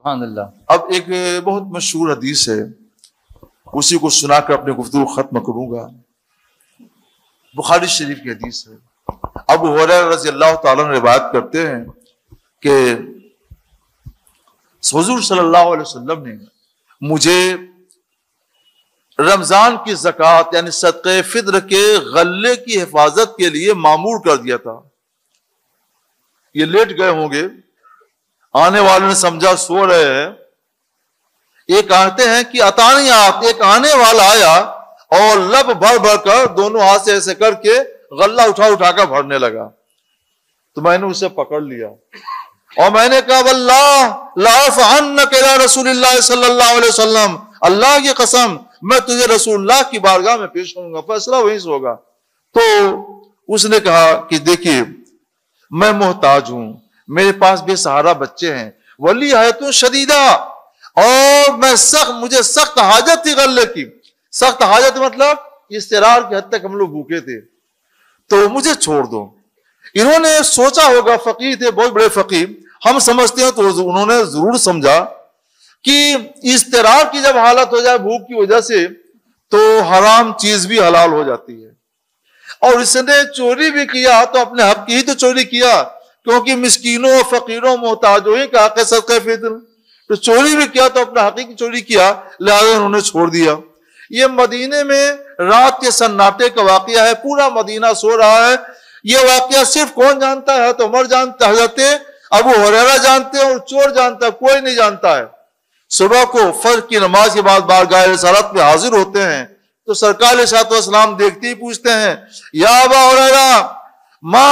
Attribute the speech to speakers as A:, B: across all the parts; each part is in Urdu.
A: سبحان اللہ.
B: اب ایک بہت مشہور حدیث ہے، اسی کو سنا کر اپنے گفتگو ختم کروں گا. بخاری شریف کی حدیث ہے. ابو ہریرہ رضی اللہ تعالیٰ عنہ روایت کرتے ہیں کہ حضور صلی اللہ علیہ وسلم نے مجھے رمضان کی زکوٰۃ یعنی صدقہ فطر کے غلے کی حفاظت کے لیے مامور کر دیا تھا. یہ لیٹ گئے ہوں گے، آنے والے نے سمجھا سو رہے ہیں. ایک آتے ہیں کہ اتانی آپ، ایک آنے والا آیا اور لب بھر بھر کر دونوں ہاتھ سے ایسے کر کے غلہ اٹھا کر بھرنے لگا. تو میں نے اسے پکڑ لیا اور میں نے کہا واللہ لأرفعنک الی رسول اللہ صلی اللہ علیہ وسلم، اللہ کی قسم میں تجھے رسول اللہ کی بارگاہ میں پیش کروں گا، فیصلہ وہیں سے ہوگا. تو اس نے کہا کہ دیکھیے میں محتاج ہوں، میرے پاس بے سہارا بچے ہیں، ولی حیات شدیدہ، اور مجھے سخت حاجت تھی غلے کی. سخت حاجت مطلب اضطرار کی حد تک ہم لوگ بھوکے تھے، تو مجھے چھوڑ دو. انہوں نے سوچا ہوگا، فقیر تھے بہت بڑے فقیر، ہم سمجھتے ہیں تو انہوں نے ضرور سمجھا کہ اضطرار کی جب حالت ہو جائے بھوک کی وجہ سے تو حرام چیز بھی حلال ہو جاتی ہے. اور اس نے چوری بھی کیا تو اپنے حق کی ہی تو چوری کیا، کیونکہ مسکینوں فقیروں محتاجوں ہی کا حق ہے صدقہ فطر، تو چوری بھی کیا تو اپنا حق کی چوری کیا، لہذا انہوں نے چھوڑ دیا. یہ مدینے میں رات کے سناٹے کا واقعہ ہے، پورا مدینہ سو رہا ہے. یہ واقعہ صرف کون جانتا ہے؟ تو عمر جانتا ہے، حضرت ابو ہریرہ جانتے ہیں، اور چور جانتا ہے، کوئی نہیں جانتا ہے. صبح کو فجر کی نماز کے بعد بارگاہ رسالت میں حاضر ہوتے ہیں تو سرکار علیہ السلام دیکھتے ہی پوچھتے ہیں یا ابا ہریرہ ما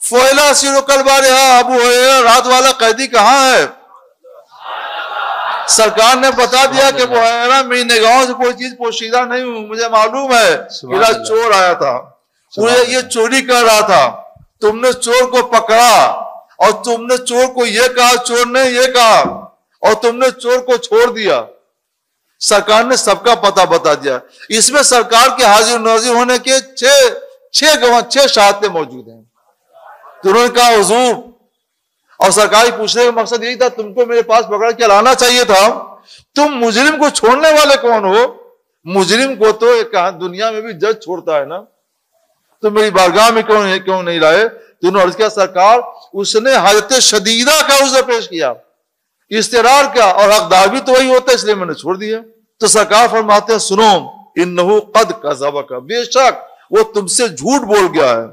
B: فعل سیرک البارحہ، ابو ہریرہ رات والا قیدی کہاں ہے؟ سرکار نے بتا دیا کہ ابو ہریرہ میری نگاہوں سے کوئی چیز پوشیدہ نہیں ہوں، مجھے معلوم ہے میرا چور آیا تھا، مجھے یہ چوری کر رہا تھا، تم نے چور کو پکڑا اور تم نے چور کو یہ کہا چور نے یہ کہا اور تم نے چور کو چھوڑ دیا. سرکار نے سب کا پتہ بتا دیا. اس میں سرکار کے حاضر ناظر ہونے کے چھ شہادتیں موجود ہیں. تو انہوں نے کہا حضور، اور سرکار پوچھنے کا مقصد یہی تھا تم کو میرے پاس پکڑ کے لانا چاہیے تھا، تم مجرم کو چھوڑنے والے کون ہو؟ مجرم کو تو دنیا میں بھی جج چھوڑتا ہے نا، تو میری بارگاہ میں کیوں نہیں لائے؟ تو انہوں نے عرض کیا سرکار اس نے حاجت شدیدہ کا عذر پیش کیا، اضطرار کا، اور حقدار بھی تو وہی ہوتا ہے، اس لیے میں نے چھوڑ دیا. تو سرکار فرماتے ہیں سنو انہو قد کذبک، بے شک وہ تم سے جھوٹ بول گیا ہے،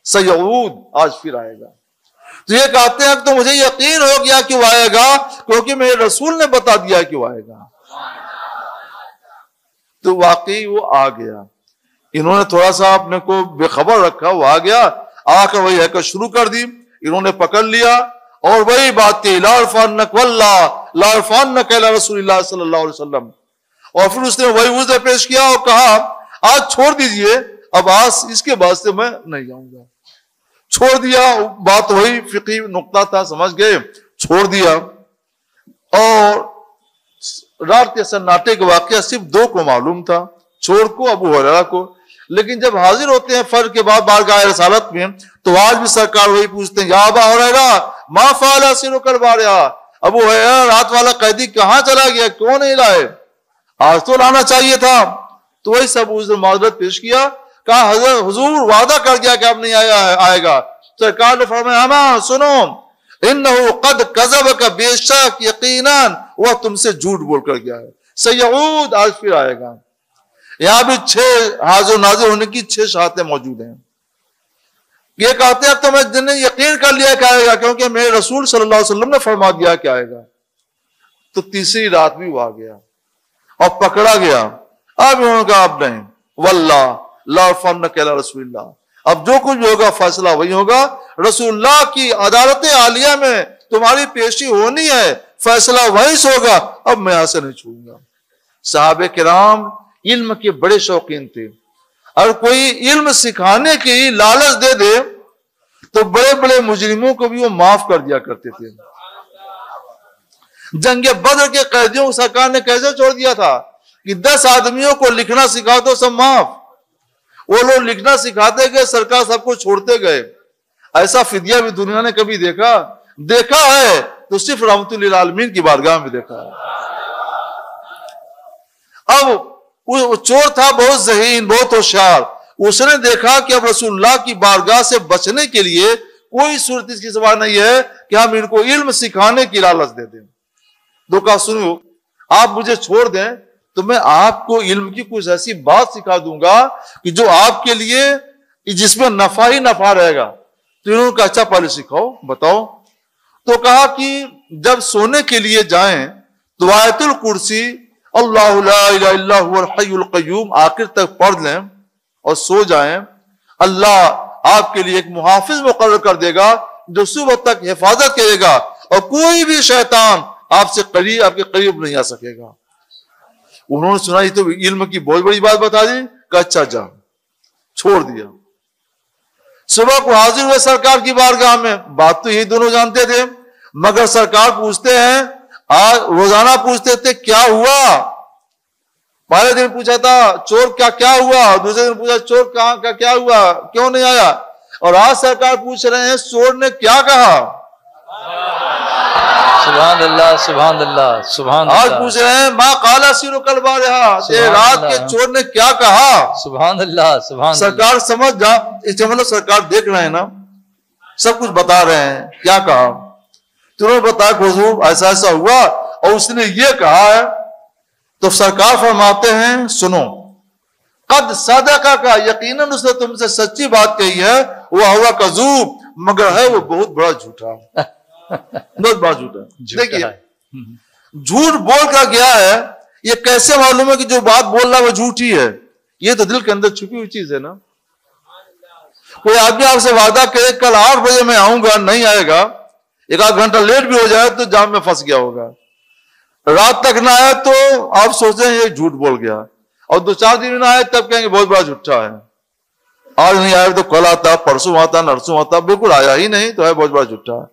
B: سیعود آج پھر آئے گا. تو یہ کہتے ہیں تو مجھے یقین ہو گیا کہ وہ آئے گا، کیونکہ میرے رسول نے بتا دیا کہ وہ آئے گا. تو واقعی وہ آ گیا. انہوں نے تھوڑا سا اپنے کو بے خبر رکھا، وہ آ گیا، آ کر وہی حرکت شروع کر دی. انہوں نے پکڑ لیا اور وہی بات تھی لأرفعنک واللہ لأرفعنک الی رسول اللہ صلی اللہ علیہ وسلم. اور پھر اس نے وہی عذر پیش کیا اور کہا آج چھوڑ دیجئے، اب آج اس کے بعد سے میں نہیں جاؤں گا. چھوڑ دیا. بات وہی فقہی نقطہ تھا، سمجھ گئے، چھوڑ دیا. اور رات کے سناٹے کا واقعہ صرف دو کو معلوم تھا، چور کو، ابو ہریرہ کو. لیکن جب حاضر ہوتے ہیں فجر کے بعد بارگاہ رسالت میں تو آج بھی سرکار وہی پوچھتے ہیں یا ابا ہریرہ ما فعل سیرک البارحہ، ابو ہریرہ رات والا قیدی کہاں چلا گیا، کیوں نہیں لائے؟ آج تو لانا چاہیے تھا. تو وہی سب اس نے معذرت پیش کیا، کہا حضور وعدہ کر گیا کہ اب نہیں آئے گا. سرکار نے فرمایا اما سنو انہو قد کذبک، بے شک یقیناً وہ تم سے جھوٹ بول کر گیا ہے، سیعود آج پھر آئے گا. یہاں بھی 6 حاضر ناظر ہونے کی 6 شہادتیں موجود ہیں. یہ کہتے ہیں اب تو میں یقین کر لیا کہ آئے گا، کیونکہ میرے رسول صلی اللہ علیہ وسلم نے فرما دیا کہ آئے گا. تو تیسری رات بھی وہ آ گیا اور پکڑا گیا. اب انہوں نے کہا اب نہیں، واللہ لأرفعنک الی رسول اللہ، اب جو کچھ ہوگا فیصلہ وہی ہوگا، رسول اللہ کی عدالت عالیہ میں تمہاری پیشی ہونی ہے، فیصلہ وہیں سے ہوگا، اب میں یہاں سے نہیں چھوڑوں گا. صحابہ کرام علم کے بڑے شوقین تھے. اگر کوئی علم سکھانے کی لالچ دے دے تو بڑے بڑے مجرموں کو بھی وہ معاف کر دیا کرتے تھے. جنگ بدر کے قیدیوں کو سرکار نے کیسے چھوڑ دیا تھا کہ 10 آدمیوں کو لکھنا سکھا دو سب معاف. وہ لوگ لکھنا سکھاتے گئے، سرکار سب کو چھوڑتے گئے. ایسا فدیہ بھی دنیا نے کبھی دیکھا ہے؟ تو صرف رحمت للعالمین کی بارگاہ میں دیکھا ہے۔ اب وہ چور تھا بہت ذہین، بہت ہوشیار، اس نے دیکھا کہ اب رسول اللہ کی بارگاہ سے بچنے کے لیے کوئی صورت اس کی سوا نہیں ہے کہ ہم ان کو علم سکھانے کی لالچ دے دیں۔ تو کہا سنو، آپ مجھے چھوڑ دیں تو میں آپ کو علم کی کچھ ایسی بات سکھا دوں گا کہ جو آپ کے لیے جس میں نفع ہی نفع رہے گا۔ تو انہوں نے کہا اچھا پہلے سکھاؤ، بتاؤ۔ تو کہا کہ جب سونے کے لیے جائیں تو آیت الکرسی اللہ لا الہ الا هو الحی القیوم آخر تک پڑھ لیں اور سو جائیں، اللہ آپ کے لیے ایک محافظ مقرر کر دے گا جو صبح تک حفاظت کرے گا اور کوئی بھی شیطان آپ سے قریب، آپ کے قریب نہیں آ سکے گا۔ انہوں نے سنا یہ تو علم کی بہت بڑی بات بتا دی، کہ اچھا جا، چھوڑ دیا۔ صبح کو حاضر ہوئے سرکار کی بارگاہ میں، بات تو یہ دونوں جانتے تھے، مگر سرکار پوچھتے ہیں، آج روزانہ پوچھتے تھے کیا ہوا؟ پہلے دن پوچھا تھا چور کیا ہوا، دوسرے دن پوچھا چور کہاں کا کیا ہوا، کیوں نہیں آیا، اور آج سرکار پوچھ رہے ہیں چور نے کیا کہا۔
A: سبحان اللہ سبحان اللہ سبحان اللہ۔
B: آج پوچھ رہے ہیں ماں قالا سیرو کلبا رہا، رات کے چور نے کیا کہا۔
A: سبحان اللہ سبحان اللہ۔
B: سرکار سمجھ جا، اس مطلب سرکار دیکھ رہے ہیں نا، سب کچھ بتا رہے ہیں کیا کہا۔ تو انہوں نے بتایا کہ حضور ایسا ایسا ہوا اور اس نے یہ کہا ہے۔ تو سرکار فرماتے ہیں سنو، قد صدقہ کا، یقیناً اس نے تم سے سچی بات کہی ہے، وہ ہوا کذوب، مگر ہے وہ بہت بڑا جھوٹا، بہت بڑا جھوٹا۔ دیکھیے جھوٹ بول کر گیا ہے، یہ کیسے معلوم ہے کہ جو بات بول رہا ہے وہ جھوٹی ہے؟ یہ تو دل کے اندر چھپی ہوئی چیز ہے نا۔ کوئی آدمی آپ سے وعدہ کرے کل 8 بجے میں آؤں گا، نہیں آئے گا، 1 گھنٹہ لیٹ بھی ہو جائے تو جام میں پھنس گیا ہوگا، رات تک نہ آئے تو آپ سوچیں یہ جھوٹ بول گیا، اور 2-4 دن نہ آئے تب کہیں گے بہت بڑا جھوٹا ہے۔ آج نہیں آئے تو کل آتا، پرسوں آتا، نرسوں آتا، بالکل آیا ہی نہیں تو ہے بہت بڑا جھوٹا ہے۔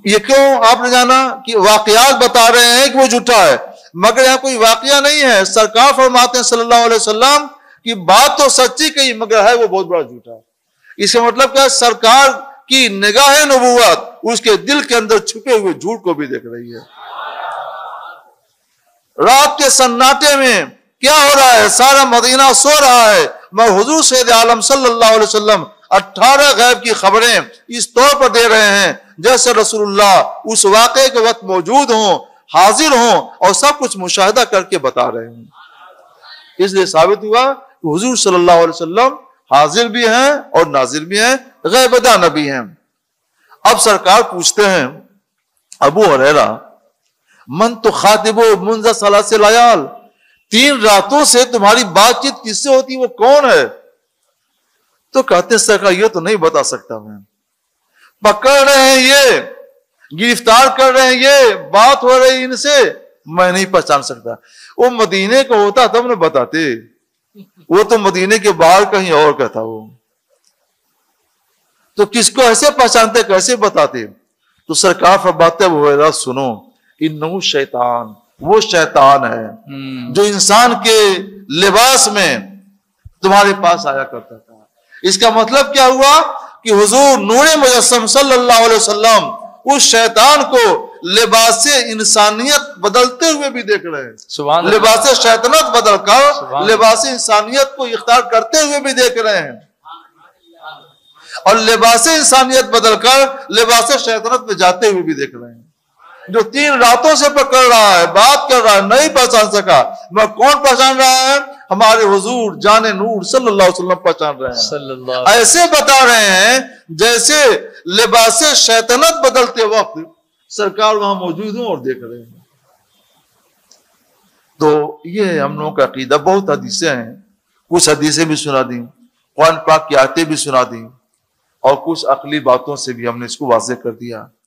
B: یہ کیوں آپ نے جانا کہ واقعات بتا رہے ہیں کہ وہ جھوٹا ہے، مگر یہاں کوئی واقعہ نہیں ہے۔ سرکار فرماتے ہیں صلی اللہ علیہ وسلم کہ بات تو سچی کہی مگر ہے وہ بہت بڑا جھوٹا ہے۔ اس کا مطلب کیا ہے؟ سرکار کی نگاہ نبوت اس کے دل کے اندر چھپے ہوئے جھوٹ کو بھی دیکھ رہی ہے۔ رات کے سناٹے میں کیا ہو رہا ہے؟ سارا مدینہ سو رہا ہے، میں حضور سید عالم صلی اللہ علیہ وسلم 18 غیب کی خبریں اس طور پر دے رہے ہیں جیسے رسول اللہ اس واقعے کے وقت موجود ہوں، حاضر ہوں اور سب کچھ مشاہدہ کر کے بتا رہے ہیں۔ اس لیے ثابت ہوا کہ حضور صلی اللہ علیہ وسلم حاضر بھی ہیں اور ناظر بھی ہیں، غیب داں بھی ہیں۔ اب سرکار پوچھتے ہیں ابو ہریرہ من تو خاطب منذ 3 لیال، 3 راتوں سے تمہاری بات چیت کس سے ہوتی، وہ کون ہے؟ تو کہتے سرکار یہ تو نہیں بتا سکتا، میں پکڑ رہے ہیں، یہ گرفتار کر رہے ہیں، یہ بات ہو رہی ان سے، میں نہیں پہچان سکتا۔ وہ مدینے کو ہوتا تب نہ بتاتے، وہ تو مدینے کے باہر کہیں اور کا تھا، وہ تو کس کو ایسے پہچانتے، کیسے بتاتے؟ تو سرکار فرماتے وہ سنو، انہو شیطان، وہ شیطان ہے جو انسان کے لباس میں تمہارے پاس آیا کرتا تھا۔ اس کا مطلب کیا ہوا کہ حضور نور مجسم صلی اللہ علیہ وسلم اس شیطان کو لباس انسانیت بدلتے ہوئے بھی دیکھ رہے ہیں، لباس شیطنت بدل کر لباس انسانیت کو اختیار کرتے ہوئے بھی دیکھ رہے ہیں، اور لباس انسانیت بدل کر لباس شیطنت میں جاتے ہوئے بھی دیکھ رہے ہیں۔ جو 3 راتوں سے پکڑ رہا ہے، بات کر رہا ہے، نہیں پہچان سکا، میں کون پہچان رہا ہے؟ ہمارے حضور جان نور صلی اللہ علیہ وسلم پہچان رہے ہیں۔ ایسے بتا رہے ہیں جیسے لباس شیطنت بدلتے وقت سرکار وہاں موجود ہوں اور دیکھ رہے ہیں۔ تو یہ ہم لوگوں کا عقیدہ۔ بہت حدیثیں ہیں، کچھ حدیثیں بھی سنا دیں، قرآن پاک کی آیتیں بھی سنا دیں، اور کچھ عقلی باتوں سے بھی ہم نے اس کو واضح کر دیا۔